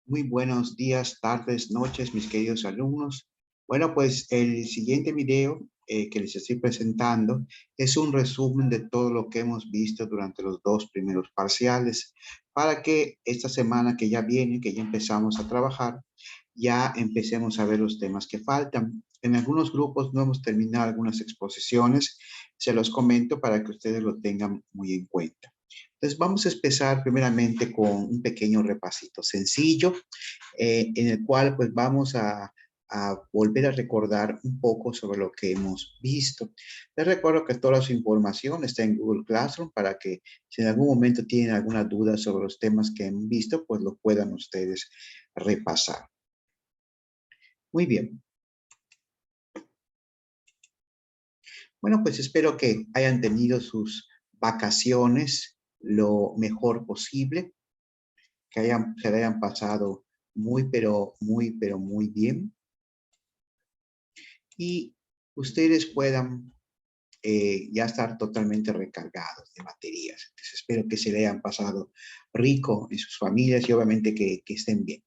Muy buenos días, tardes, noches, mis queridos alumnos. Bueno, pues el siguiente video que les estoy presentando es un resumen de todo lo que hemos visto durante los dos primeros parciales para que esta semana que ya viene, que ya empezamos a trabajar, ya empecemos a ver los temas que faltan. En algunos grupos no hemos terminado algunas exposiciones, se los comento para que ustedes lo tengan muy en cuenta. Entonces vamos a empezar primeramente con un pequeño repasito sencillo en el cual pues vamos a volver a recordar un poco sobre lo que hemos visto. Les recuerdo que toda su información está en Google Classroom para que si en algún momento tienen alguna duda sobre los temas que han visto, pues lo puedan ustedes repasar. Muy bien. Bueno, pues espero que hayan tenido sus vacaciones lo mejor posible, que se la hayan pasado muy bien y ustedes puedan ya estar totalmente recargados de baterías. Entonces espero que se le hayan pasado rico en sus familias y obviamente que estén bien.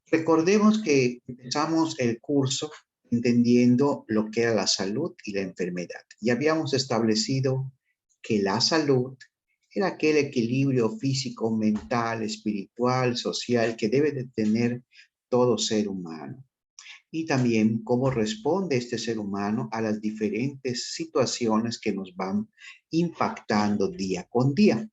Recordemos que empezamos el curso entendiendo lo que era la salud y la enfermedad. Y habíamos establecido que la salud era aquel equilibrio físico, mental, espiritual, social que debe de tener todo ser humano. Y también cómo responde este ser humano a las diferentes situaciones que nos van impactando día con día.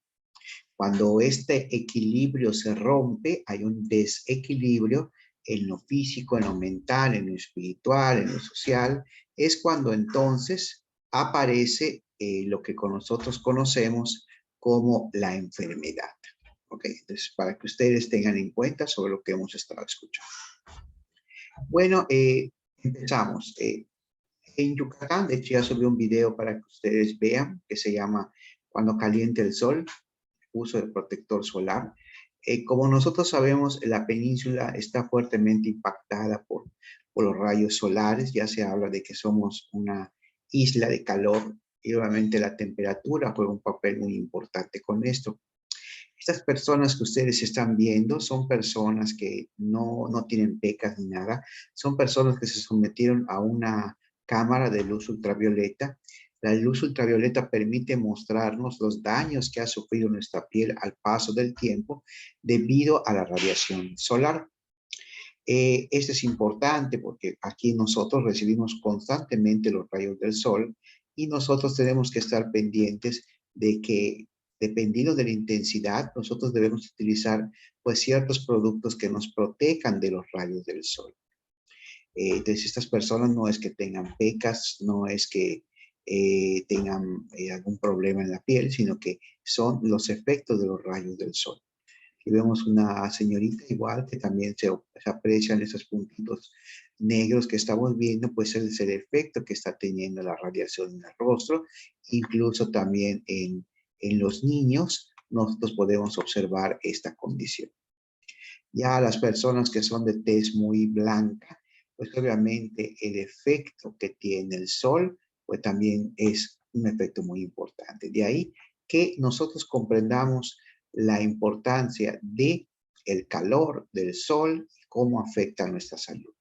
Cuando este equilibrio se rompe, hay un desequilibrio en lo físico, en lo mental, en lo espiritual, en lo social, es cuando entonces aparece lo que con nosotros conocemos como la enfermedad. ¿Ok? Entonces, para que ustedes tengan en cuenta sobre lo que hemos estado escuchando. Bueno, empezamos. En Yucatán, de hecho, ya subí un video para que ustedes vean que se llama Cuando caliente el sol, uso de protector solar. Como nosotros sabemos, la península está fuertemente impactada por los rayos solares. Ya se habla de que somos una isla de calor y obviamente la temperatura juega un papel muy importante con esto. Estas personas que ustedes están viendo son personas que no tienen becas ni nada. Son personas que se sometieron a una cámara de luz ultravioleta. La luz ultravioleta permite mostrarnos los daños que ha sufrido nuestra piel al paso del tiempo debido a la radiación solar. Esto es importante porque aquí nosotros recibimos constantemente los rayos del sol y nosotros tenemos que estar pendientes de que, dependiendo de la intensidad, nosotros debemos utilizar pues ciertos productos que nos protejan de los rayos del sol. Entonces, estas personas no es que tengan pecas, no es que tengan algún problema en la piel, sino que son los efectos de los rayos del sol. Aquí vemos una señorita igual que también se aprecian esos puntitos negros que estamos viendo, pues es el efecto que está teniendo la radiación en el rostro. Incluso también en los niños nosotros podemos observar esta condición. Ya las personas que son de tez muy blanca, pues obviamente el efecto que tiene el sol, pues también es un efecto muy importante. De ahí que nosotros comprendamos la importancia de el calor del sol y cómo afecta a nuestra salud.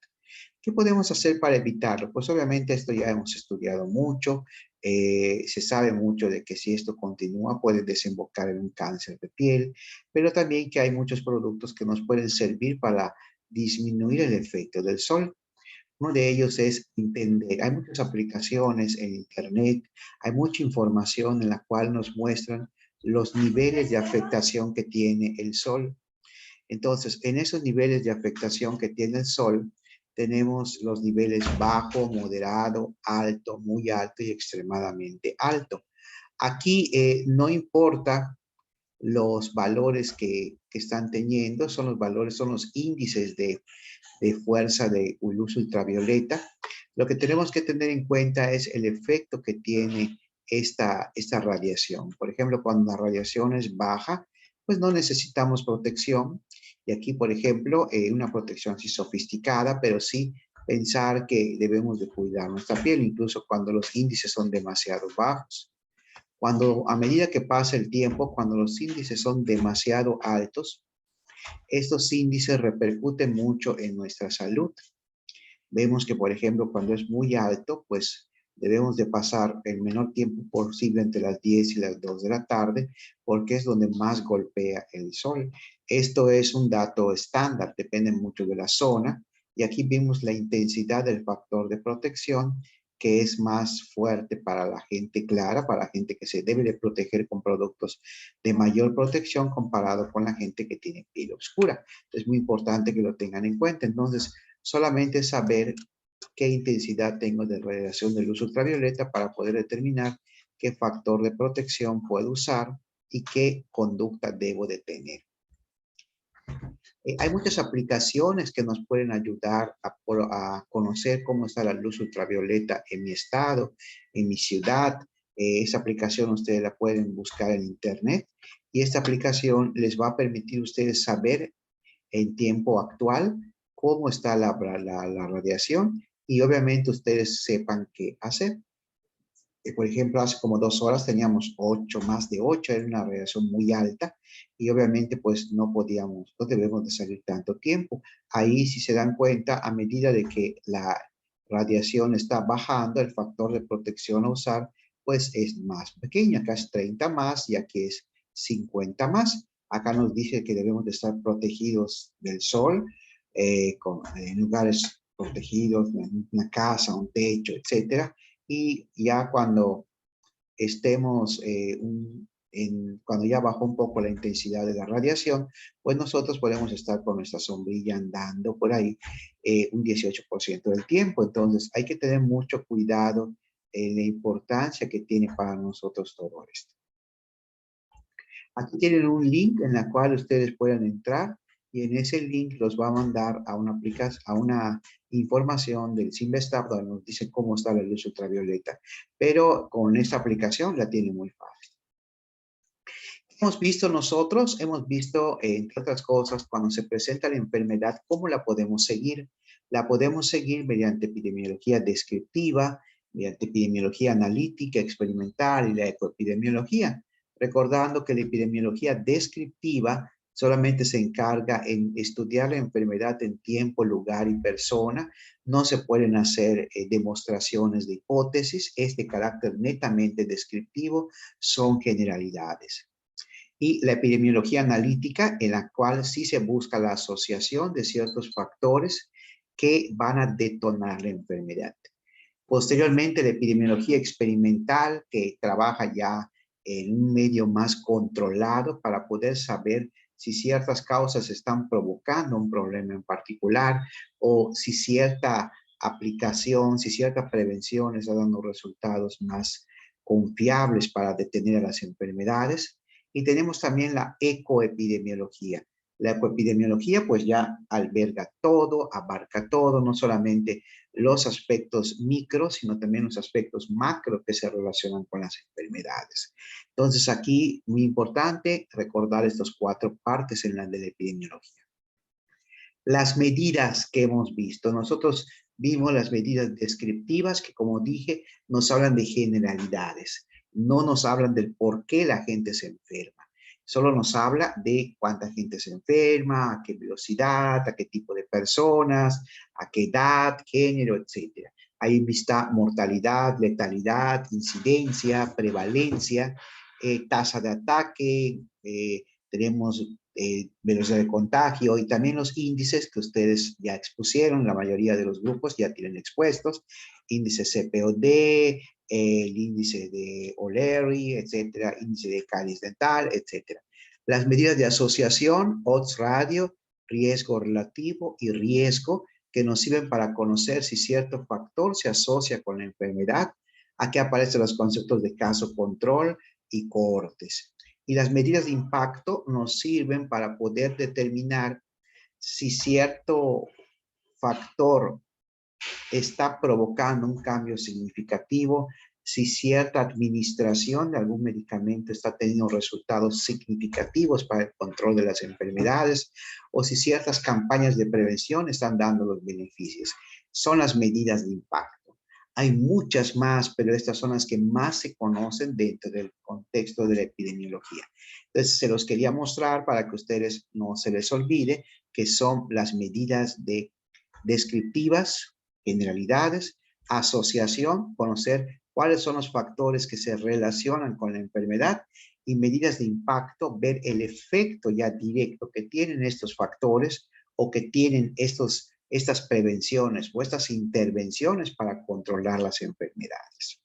¿Qué podemos hacer para evitarlo? Pues obviamente esto ya hemos estudiado mucho, se sabe mucho de que si esto continúa puede desembocar en un cáncer de piel, pero también que hay muchos productos que nos pueden servir para disminuir el efecto del sol. Uno de ellos es entender, hay muchas aplicaciones en internet, hay mucha información en la cual nos muestran los niveles de afectación que tiene el sol. Entonces, en esos niveles de afectación que tiene el sol, tenemos los niveles bajo, moderado, alto, muy alto y extremadamente alto. Aquí no importa los valores que están teniendo, son los valores, son los índices de fuerza de luz ultravioleta. Lo que tenemos que tener en cuenta es el efecto que tiene esta radiación. Por ejemplo, cuando la radiación es baja, pues no necesitamos protección. Y aquí, por ejemplo, una protección así sofisticada, pero sí pensar que debemos de cuidar nuestra piel, incluso cuando los índices son demasiado bajos. Cuando a medida que pasa el tiempo, cuando los índices son demasiado altos, Estos índices repercuten mucho en nuestra salud. Vemos que, por ejemplo, cuando es muy alto, pues debemos de pasar el menor tiempo posible entre las 10 y las 2 de la tarde, porque es donde más golpea el sol. Esto es un dato estándar, depende mucho de la zona. Y aquí vimos la intensidad del factor de protección, que es más fuerte para la gente clara, para la gente que se debe de proteger con productos de mayor protección comparado con la gente que tiene piel oscura. Es muy importante que lo tengan en cuenta. Entonces, solamente saber qué intensidad tengo de radiación de luz ultravioleta para poder determinar qué factor de protección puedo usar y qué conducta debo de tener. Hay muchas aplicaciones que nos pueden ayudar a conocer cómo está la luz ultravioleta en mi estado, en mi ciudad. Esa aplicación ustedes la pueden buscar en internet y esta aplicación les va a permitir a ustedes saber en tiempo actual cómo está la radiación y obviamente ustedes sepan qué hacer. Por ejemplo, hace como 2 horas teníamos 8, más de 8, era una radiación muy alta y obviamente pues no podíamos, no debemos de salir tanto tiempo. Ahí si se dan cuenta, a medida de que la radiación está bajando, el factor de protección a usar pues es más pequeño, acá es 30 más y aquí es 50 más. Acá nos dice que debemos de estar protegidos del sol, en lugares protegidos, en una casa, un techo, etcétera. Y ya cuando estemos, cuando ya bajó un poco la intensidad de la radiación, pues nosotros podemos estar con nuestra sombrilla andando por ahí un 18% del tiempo. Entonces hay que tener mucho cuidado en la importancia que tiene para nosotros todo esto. Aquí tienen un link en la cual ustedes pueden entrar y en ese link los va a mandar a una aplicación, a una información del CIMBESTAB donde nos dice cómo está la luz ultravioleta. Pero con esta aplicación la tiene muy fácil. Hemos visto nosotros, hemos visto, entre otras cosas, cuando se presenta la enfermedad, cómo la podemos seguir. La podemos seguir mediante epidemiología descriptiva, mediante epidemiología analítica, experimental y la ecoepidemiología. Recordando que la epidemiología descriptiva solamente se encarga en estudiar la enfermedad en tiempo, lugar y persona. No se pueden hacer demostraciones de hipótesis. Es de carácter netamente descriptivo, son generalidades. Y la epidemiología analítica, en la cual sí se busca la asociación de ciertos factores que van a detonar la enfermedad. Posteriormente, la epidemiología experimental, que trabaja ya en un medio más controlado para poder saber si ciertas causas están provocando un problema en particular o si cierta aplicación, si cierta prevención está dando resultados más confiables para detener a las enfermedades. Y tenemos también la ecoepidemiología. La ecoepidemiología pues ya alberga todo, abarca todo, no solamente los aspectos micro, sino también los aspectos macro que se relacionan con las enfermedades. Entonces aquí, muy importante, recordar estas 4 partes en la de la epidemiología. Las medidas que hemos visto. Nosotros vimos las medidas descriptivas que, como dije, nos hablan de generalidades. No nos hablan del por qué la gente se enferma. Solo nos habla de cuánta gente se enferma, a qué velocidad, a qué tipo de personas, a qué edad, género, etc. Ahí está mortalidad, letalidad, incidencia, prevalencia, tasa de ataque, tenemos velocidad de contagio y también los índices que ustedes ya expusieron, la mayoría de los grupos ya tienen expuestos, índice CPOD, el índice de O'Leary, etcétera, índice de cáliz dental, etcétera. Las medidas de asociación, odds radio, riesgo relativo y riesgo que nos sirven para conocer si cierto factor se asocia con la enfermedad. Aquí aparecen los conceptos de caso control y cohortes. Y las medidas de impacto nos sirven para poder determinar si cierto factor está provocando un cambio significativo, si cierta administración de algún medicamento está teniendo resultados significativos para el control de las enfermedades o si ciertas campañas de prevención están dando los beneficios. Son las medidas de impacto. Hay muchas más, pero estas son las que más se conocen dentro del contexto de la epidemiología. Entonces, se los quería mostrar para que ustedes no se les olvide que son las medidas descriptivas, generalidades, asociación, conocer cuáles son los factores que se relacionan con la enfermedad y medidas de impacto, ver el efecto ya directo que tienen estos factores o que tienen estas prevenciones o estas intervenciones para controlar las enfermedades.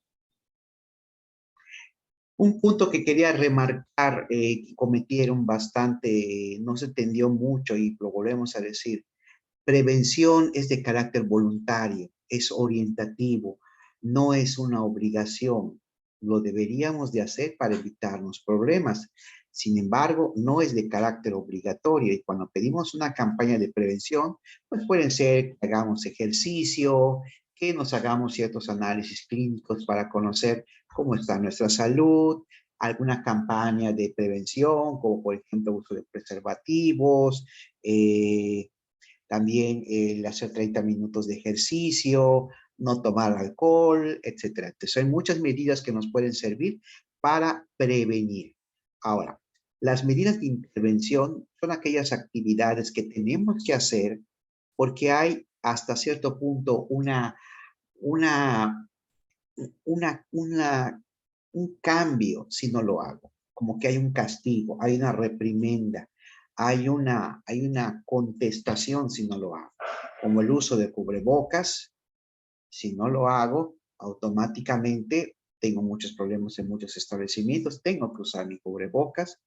Un punto que quería remarcar, que cometieron bastante, no se entendió mucho y lo volvemos a decir, prevención es de carácter voluntario, es orientativo, no es una obligación. Lo deberíamos de hacer para evitarnos problemas. Sin embargo, no es de carácter obligatorio y cuando pedimos una campaña de prevención, pues pueden ser que hagamos ejercicio, que nos hagamos ciertos análisis clínicos para conocer cómo está nuestra salud, alguna campaña de prevención, como por ejemplo uso de preservativos, también el hacer 30 minutos de ejercicio, no tomar alcohol, etcétera. Entonces, hay muchas medidas que nos pueden servir para prevenir. Ahora, las medidas de intervención son aquellas actividades que tenemos que hacer porque hay hasta cierto punto una, un cambio si no lo hago. Como que hay un castigo, hay una reprimenda, hay una contestación si no lo hago. Como el uso de cubrebocas, si no lo hago, automáticamente tengo muchos problemas en muchos establecimientos, tengo que usar mi cubrebocas.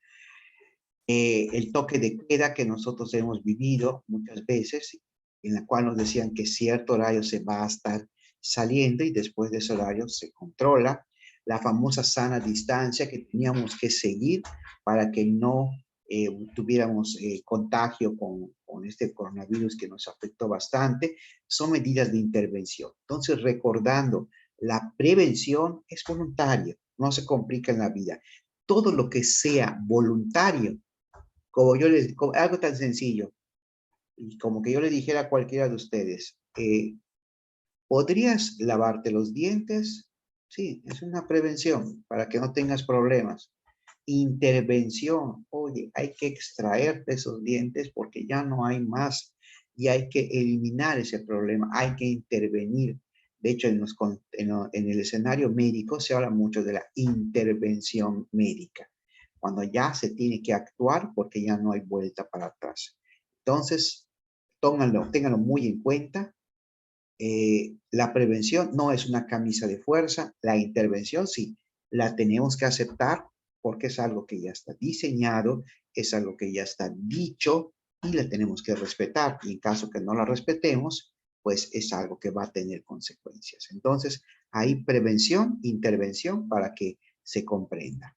El toque de queda que nosotros hemos vivido muchas veces, en la cual nos decían que cierto horario se va a estar saliendo y después de ese horario se controla. La famosa sana distancia que teníamos que seguir para que no tuviéramos contagio con este coronavirus que nos afectó bastante, son medidas de intervención. Entonces, recordando, la prevención es voluntaria, no se complica en la vida. Todo lo que sea voluntario como yo les, como, algo tan sencillo, y como que yo le dijera a cualquiera de ustedes, ¿podrías lavarte los dientes? Sí, es una prevención para que no tengas problemas. Intervención, oye, hay que extraerte esos dientes porque ya no hay más y hay que eliminar ese problema, hay que intervenir. De hecho, en el escenario médico se habla mucho de la intervención médica, cuando ya se tiene que actuar porque ya no hay vuelta para atrás. Entonces, ténganlo muy en cuenta. La prevención no es una camisa de fuerza, la intervención sí, la tenemos que aceptar porque es algo que ya está diseñado, es algo que ya está dicho y la tenemos que respetar. Y en caso que no la respetemos, pues es algo que va a tener consecuencias. Entonces, hay prevención, intervención para que se comprenda.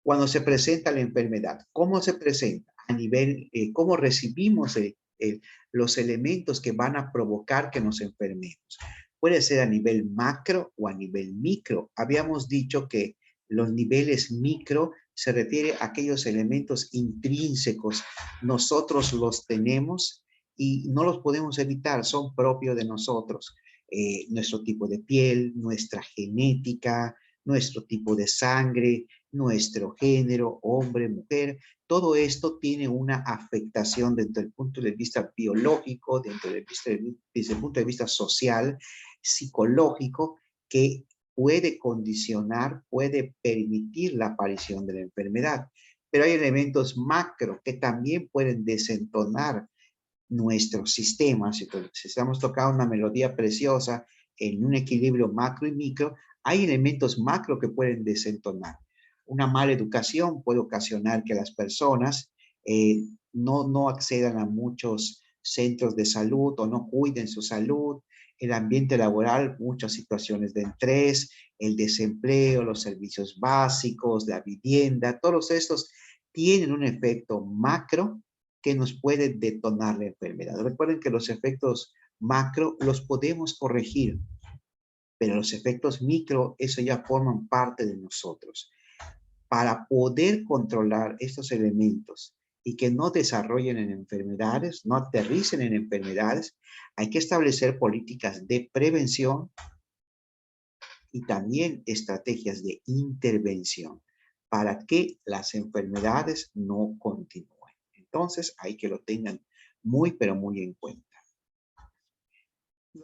Cuando se presenta la enfermedad, ¿cómo se presenta? A nivel, ¿cómo recibimos los elementos que van a provocar que nos enfermemos? Puede ser a nivel macro o a nivel micro. Habíamos dicho que los niveles micro se refiere a aquellos elementos intrínsecos. Nosotros los tenemos y no los podemos evitar, son propios de nosotros. Nuestro tipo de piel, nuestra genética, nuestro tipo de sangre, nuestro género, hombre, mujer, todo esto tiene una afectación desde el punto de vista biológico, desde el punto de vista social, psicológico, que puede condicionar, puede permitir la aparición de la enfermedad. Pero hay elementos macro que también pueden desentonar nuestros sistemas. Si estamos tocando una melodía preciosa en un equilibrio macro y micro, hay elementos macro que pueden desentonar. Una mala educación puede ocasionar que las personas no accedan a muchos centros de salud o no cuiden su salud. El ambiente laboral, muchas situaciones de estrés, el desempleo, los servicios básicos, la vivienda, todos estos tienen un efecto macro que nos puede detonar la enfermedad. Recuerden que los efectos macro los podemos corregir, pero los efectos micro, eso ya forman parte de nosotros. Para poder controlar estos elementos y que no desarrollen en enfermedades, no aterricen en enfermedades, hay que establecer políticas de prevención y también estrategias de intervención para que las enfermedades no continúen. Entonces, hay que lo tengan muy, pero muy en cuenta.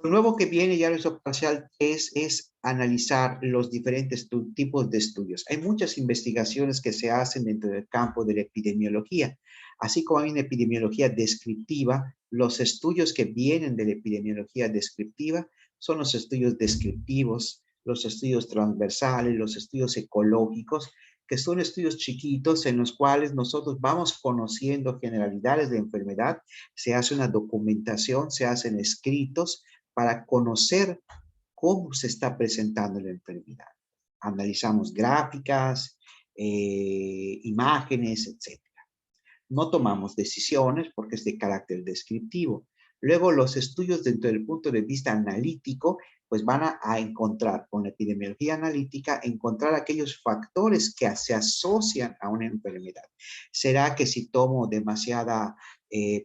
Lo nuevo que viene ya en el parcial es analizar los diferentes tipos de estudios. Hay muchas investigaciones que se hacen dentro del campo de la epidemiología. Así como hay una epidemiología descriptiva, los estudios que vienen de la epidemiología descriptiva son los estudios descriptivos, los estudios transversales, los estudios ecológicos, que son estudios chiquitos en los cuales nosotros vamos conociendo generalidades de enfermedad, se hace una documentación, se hacen escritos, para conocer cómo se está presentando la enfermedad. Analizamos gráficas, imágenes, etc. No tomamos decisiones porque es de carácter descriptivo. Luego, los estudios dentro del punto de vista analítico, pues van a encontrar, con la epidemiología analítica, encontrar aquellos factores que se asocian a una enfermedad. ¿Será que si tomo demasiada,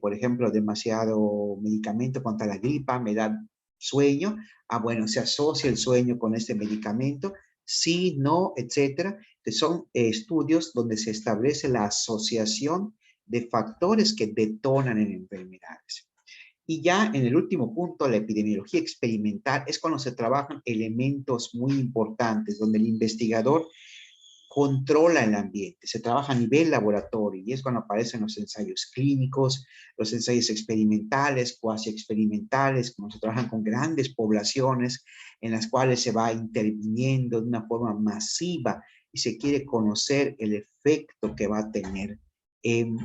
por ejemplo, demasiado medicamento contra la gripa, me da sueño? Ah, bueno, se asocia el sueño con este medicamento. Sí, no, etcétera. Que son estudios donde se establece la asociación de factores que detonan en enfermedades. Y ya en el último punto, la epidemiología experimental es cuando se trabajan elementos muy importantes, donde el investigador controla el ambiente, se trabaja a nivel laboratorio y es cuando aparecen los ensayos clínicos, los ensayos experimentales, cuasi experimentales, cuando se trabajan con grandes poblaciones en las cuales se va interviniendo de una forma masiva y se quiere conocer el efecto que va a tener en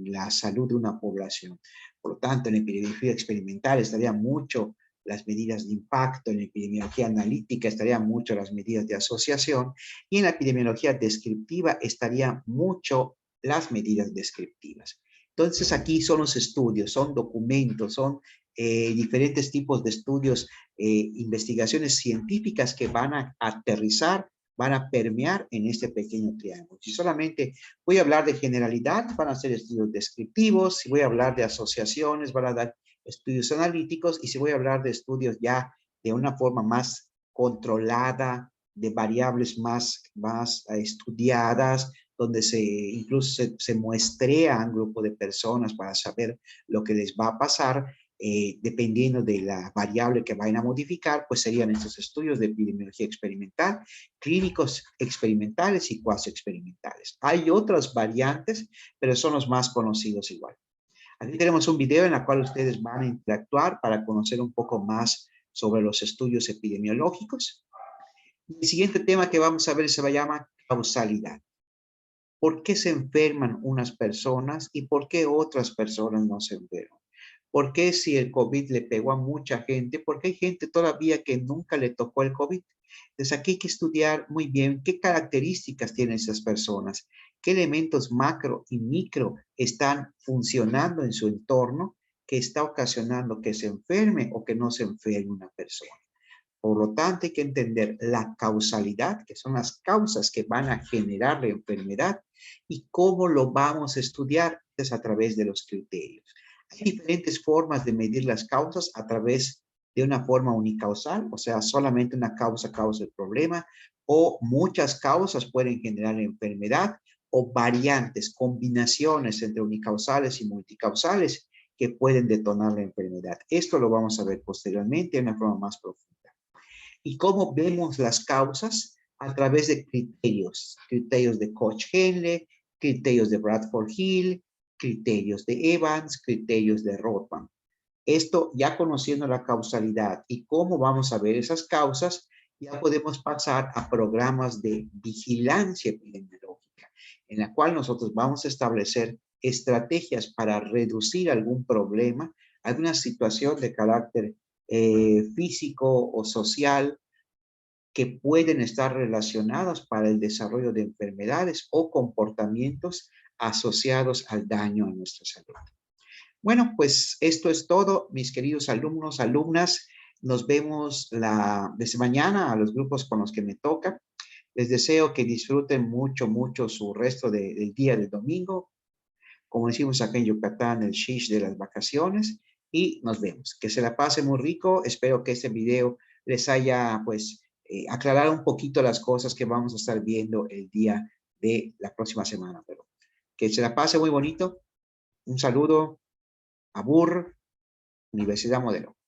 la salud de una población. Por lo tanto, en epidemiología experimental estaría mucho las medidas de impacto, en epidemiología analítica estarían mucho las medidas de asociación y en la epidemiología descriptiva estarían mucho las medidas descriptivas. Entonces aquí son los estudios, son documentos, son diferentes tipos de estudios, investigaciones científicas que van a aterrizar, van a permear en este pequeño triángulo. Si solamente voy a hablar de generalidad, van a ser estudios descriptivos. Si voy a hablar de asociaciones, van a dar estudios analíticos, y si voy a hablar de estudios ya de una forma más controlada, de variables más estudiadas, donde incluso se muestrea a un grupo de personas para saber lo que les va a pasar, dependiendo de la variable que vayan a modificar, pues serían estos estudios de epidemiología experimental, clínicos experimentales y cuasi experimentales. Hay otras variantes, pero son los más conocidos igual. Aquí tenemos un video en el cual ustedes van a interactuar para conocer un poco más sobre los estudios epidemiológicos. El siguiente tema que vamos a ver se llama causalidad. ¿Por qué se enferman unas personas y por qué otras personas no se enferman? ¿Por qué si el COVID le pegó a mucha gente? ¿Por qué hay gente todavía que nunca le tocó el COVID? Entonces aquí hay que estudiar muy bien qué características tienen esas personas, qué elementos macro y micro están funcionando en su entorno que está ocasionando que se enferme o que no se enferme una persona. Por lo tanto, hay que entender la causalidad, que son las causas que van a generar la enfermedad, y cómo lo vamos a estudiar es a través de los criterios. Hay diferentes formas de medir las causas a través de una forma unicausal, o sea, solamente una causa causa el problema, o muchas causas pueden generar la enfermedad, o variantes, combinaciones entre unicausales y multicausales que pueden detonar la enfermedad. Esto lo vamos a ver posteriormente de una forma más profunda. ¿Y cómo vemos las causas? A través de criterios, criterios de Koch-Henle, criterios de Bradford-Hill, criterios de Evans, criterios de Rothman. Esto, ya conociendo la causalidad y cómo vamos a ver esas causas, ya podemos pasar a programas de vigilancia epidemiológica, en la cual nosotros vamos a establecer estrategias para reducir algún problema, alguna situación de carácter físico o social que pueden estar relacionadas para el desarrollo de enfermedades o comportamientos asociados al daño a nuestra salud. Bueno, pues esto es todo, mis queridos alumnos, alumnas. Nos vemos desde mañana a los grupos con los que me toca. Les deseo que disfruten mucho, mucho su resto del día del domingo. Como decimos acá en Yucatán, el shish de las vacaciones. Y nos vemos. Que se la pase muy rico. Espero que este video les haya, pues, aclarar un poquito las cosas que vamos a estar viendo el día de la próxima semana. Pero que se la pase muy bonito. Un saludo. Abur, Universidad Modelo.